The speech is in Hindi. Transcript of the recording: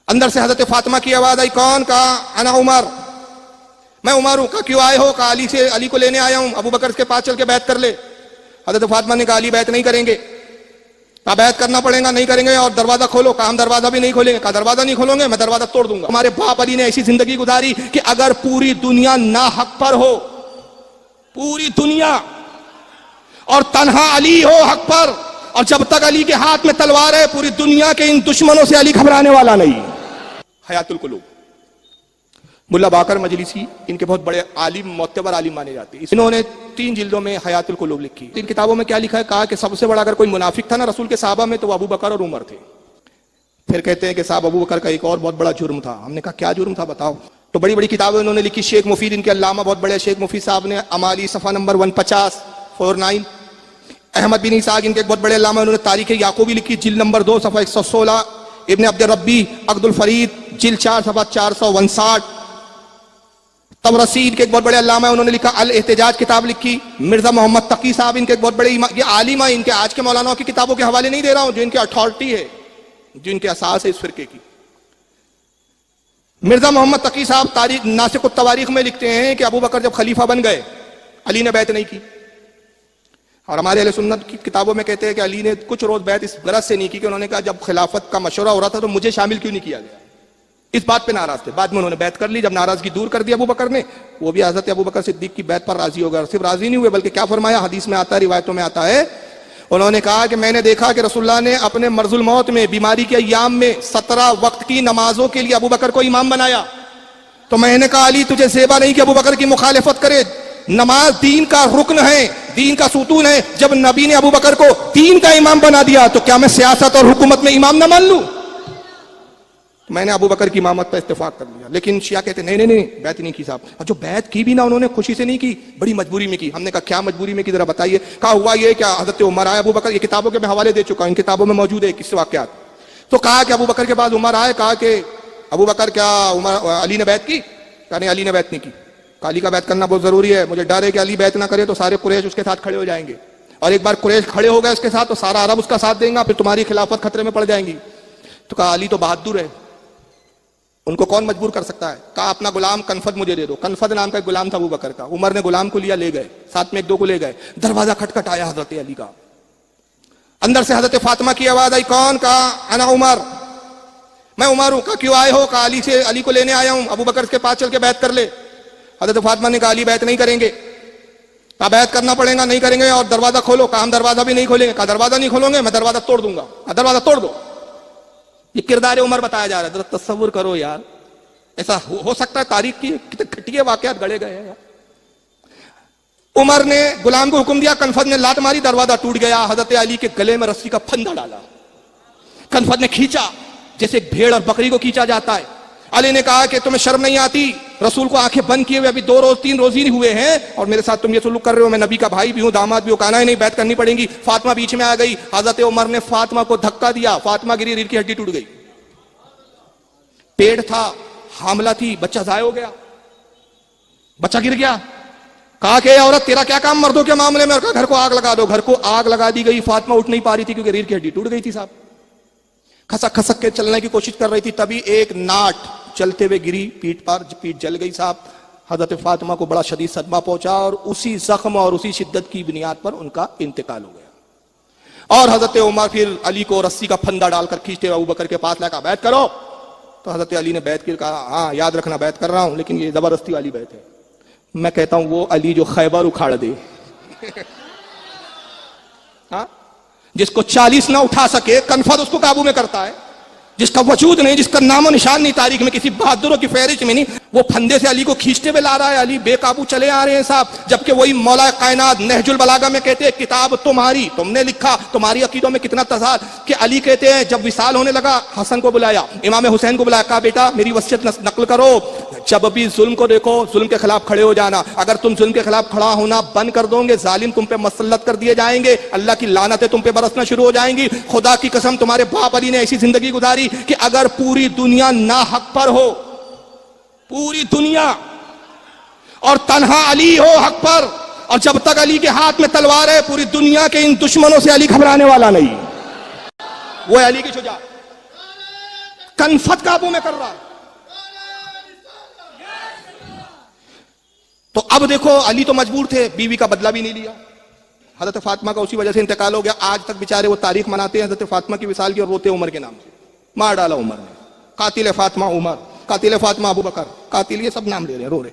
अंदर से हजरत फातिमा की आवाज आई, कौन? कहा अना उमर, मैं उमर हूं। कहा क्यों आए हो? कहा अली को लेने आया हूं, अबू बकर के पास चल के बैत कर ले। हजरत फातिमा ने कहा अली बैत नहीं करेंगे। कहा बैत करना पड़ेगा, नहीं करेंगे और दरवाजा खोलो। कहा हम दरवाजा भी नहीं खोलेंगे। कहा दरवाजा नहीं खोलोगे, मैं दरवाजा तोड़ दूंगा। हमारे बाप अली ने ऐसी जिंदगी गुजारी कि अगर पूरी दुनिया ना हक पर हो, पूरी दुनिया, और तन्हा अली हो हक पर, और जब तक अली के हाथ में तलवार है, पूरी दुनिया के इन दुश्मनों से अली घबराने वाला नहीं। हयातुल कुलूब, मुल्ला बाकर मजलिसी इनके बहुत बड़े आलिम, मोतबर आलिम माने जाते हैं। इन्होंने 3 जिल्दों में हयातुल कुलूब लिखी। इन किताबों में क्या लिखा है? कहा कि सबसे बड़ा अगर कोई मुनाफिक था ना रसूल के साहबा में, तो वो अबू बकर और उमर थे। फिर कहते हैं कि साहब अबू बकर का एक और बहुत बड़ा जुर्म था। हमने कहा क्या जुर्म था बताओ। तो बड़ी बड़ी किताबें उन्होंने लिखी। शेख मुफीद, इनके अल्लामा बहुत बड़े शेख मुफीद साहब ने अमाली सफ़ा नंबर 150-49। अहमद बिन इसाक इनके बहुत बड़े अल्लामा, उन्होंने तारीख याकूबी लिखी, जिल्द नंबर 2 सफ़ा 116। इब्न अब्द रब्बी अब्दुल फरीद, जिल्द 4 सफ़ा 459। तबरसी के एक बहुत बड़े अल्लामा है, उन्होंने लिखा अल एहतिजाज किताब लिखी। मिर्जा मोहम्मद तकी साहब इनके एक बहुत बड़े ये आलिम है। इनके आज के मौलानाओं की किताबों के हवाले नहीं दे रहा हूं, जो इनकी अथॉरिटी है, जो इनके असास है इस फिरके की। मिर्जा मोहम्मद तकी साहब तारीख नासिक तवारीख में लिखते हैं कि अबू बकर जब खलीफा बन गए, अली ने बैत नहीं की। और हमारे अहले सुन्नत की किताबों में कहते हैं कि अली ने कुछ रोज बैत इस गरज से नहीं की कि उन्होंने कहा जब खिलाफत का मशवरा हो रहा था तो मुझे शामिल क्यों नहीं किया गया। इस बात पे नाराज थे। बाद में उन्होंने बैत कर ली, जब नाराजगी दूर कर दी अबू बकर ने, वो भी हजरत अबू बकर सिद्दीक की बैत पर राजी हो गए। सिर्फ राजी नहीं हुए, बल्कि क्या फरमाया, हदीस में आता है, रिवायतों में आता है, उन्होंने कहा कि मैंने देखा कि रसूलुल्लाह ने अपने मर्जुल मौत में, बीमारी के अय्याम में 17 वक्त की नमाजों के लिए अबू बकर को इमाम बनाया। तो मैंने कहा अली तुझे सेवा नहीं कि अबू बकर की मुखालिफत करे, नमाज दीन का रुकन है, दीन का सुतून है। जब नबी ने अबू बकर को दीन का इमाम बना दिया तो क्या मैं सियासत और हुकूमत में इमाम ना मान लूं? मैंने अबू बकर की इमामत पर इत्तेफाक कर लिया। लेकिन शिया कहते नहीं नहीं नहीं, बैत नहीं की साहब। और जो बैत की भी ना उन्होंने खुशी से नहीं की, बड़ी मजबूरी में की। हमने कहा क्या मजबूरी में की, जरा बताइए। कहा हुआ ये क्या हजरत उमर आए, अबू बकर, ये किताबों के मैं हवाले दे चुका हूं, इन किताबों में मौजूद है किस्से वाकयात। तो कहा कि अबू बकर के बाद उमर आए, कहा कि अबू बकर क्या उमर अली ने बैत की? कहा नहीं अली ने बैत नहीं की। अली का बैत करना बहुत जरूरी है, मुझे डर है कि अली बैत ना करे तो सारे कुरैश उसके साथ खड़े हो जाएंगे, और एक बार कुरैश खड़े हो गए उसके साथ तो सारा अरब उसका साथ देगा, फिर तुम्हारी खिलाफत खतरे में पड़ जाएंगी। तो कहा अली तो बहादुर है, उनको कौन मजबूर कर सकता है। कहा अपना गुलाम कनफद मुझे दे दो। कनफद नाम का एक गुलाम था अबू बकर का। उमर ने गुलाम को लिया, ले गए, साथ में 1-2 को ले गए। दरवाजा खटखटाया हजरत अली का। अंदर से हजरत फातिमा की आवाज आई, कौन? कहा अना उमर, मैं उमर हूं। कहा क्यों आए हो? कहा अली को लेने आया हूं, अबू बकर के पास चल के बैत कर ले। हजरत फातिमा ने कहा अली बैत नहीं करेंगे। कहा बैत करना पड़ेगा, नहीं करेंगे और दरवाजा खोलो। कहा हम दरवाजा भी नहीं खोलेंगे। कहा दरवाजा नहीं खोलोगे, मैं दरवाजा तोड़ दूंगा। दरवाजा तोड़ दो। ये किरदार उमर बताया जा रहा है। जरा तस्वुर करो यार, ऐसा हो सकता है? तारीख की कितने घटिया वाकयात गढ़े गए हैं यार। उमर ने गुलाम को हुक्म दिया, कनफद ने लात मारी, दरवाजा टूट गया। हजरत अली के गले में रस्सी का फंदा डाला, कनफद ने खींचा जैसे भेड़ और बकरी को खींचा जाता है। अली ने कहा कि तुम्हें शर्म नहीं आती, रसूल को आंखें बंद किए हुए अभी 2 रोज 3 रोज ही हुए हैं और मेरे साथ तुम ये सुलूक कर रहे हो। मैं नबी का भाई भी हूं, दामाद भी हूं। कहना ही नहीं, बैत करनी पड़ेगी। फातिमा बीच में आ गई। हजरत उमर ने फातिमा को धक्का दिया, फातिमा गिरी, रीढ़ की हड्डी टूट गई। पेट था, हामला थी, बच्चा जाया हो गया, बच्चा गिर गया। कहा कि औरत तेरा क्या काम मर्दों के मामले में? घर को आग लगा दो। घर को आग लगा दी गई। फातिमा उठ नहीं पा रही थी क्योंकि रीढ़ की हड्डी टूट गई थी साहब। खसक खसक के चलने की कोशिश कर रही थी, तभी एक नाट चलते हुए गिरी पीठ पर, पीठ जल गई साहब। हजरत फातिमा को बड़ा शदीद सदमा पहुंचा और उसी जख्म और उसी शिद्दत की बुनियाद पर उनका इंतकाल हो गया। और हजरत उमर फिर अली को रस्सी का फंदा डालकर खींचते हुए अबू बकर के पास लाकर बैत करो। तो हजरत अली ने बैत की, कहा हाँ याद रखना बैत कर रहा हूं, लेकिन ये जबरदस्ती वाली बैत है। मैं कहता हूं वो अली जो खैबर उखाड़ दे हाँ, जिसको 40 ना उठा सके, कनफद उसको काबू में करता है, जिसका वजूद नहीं, जिसका नामो निशान नहीं तारीख में, किसी बहादुरों की फहरिस्त में नहीं, वो फंदे से अली को खींचते हुए ला रहा है। अली बेकाबू चले आ रहे हैं साहब। जबकि वही मौला कायनात नहजुल बलागा में कहते हैं किताब तुम्हारी, तुमने लिखा, तुम्हारी अकीदों में कितना तजाद। कि अली कहते हैं जब विसाल होने लगा, हसन को बुलाया, इमाम हुसैन को बुलाया, कहा बेटा मेरी वसीयत नकल करो, जब भी जुल्म को देखो जुल्म के खिलाफ खड़े हो जाना। अगर तुम जुल्म के खिलाफ खड़ा होना बंद कर दोगे, जालिम तुम पे मसल्लत कर दिए जाएंगे, अल्लाह की लानतें तुम पे बरसना शुरू हो जाएंगी। खुदा की कसम तुम्हारे बाप अली ने ऐसी जिंदगी गुजारी कि अगर पूरी दुनिया ना हक पर हो, पूरी दुनिया, और तन्हा अली हो हक पर, और जब तक अली के हाथ में तलवार है, पूरी दुनिया के इन दुश्मनों से अली घबराने वाला नहीं। वो है अली की शुजाअत। कनफत काबू में कर रहा है। तो अब देखो, अली तो मजबूर थे, बीवी का बदला भी नहीं लिया। हजरत फातिमा का उसी वजह से इंतकाल हो गया। आज तक बेचारे वो तारीख मनाते हैं हजरत फातिमा की विसाल की, और रोते उमर के नाम से। मार डाला उमर ने, कातिल फातिमा उमर, कातिल फातिमा अबू बकर, कातिल, ये सब नाम ले रहे हैं, रो रहे।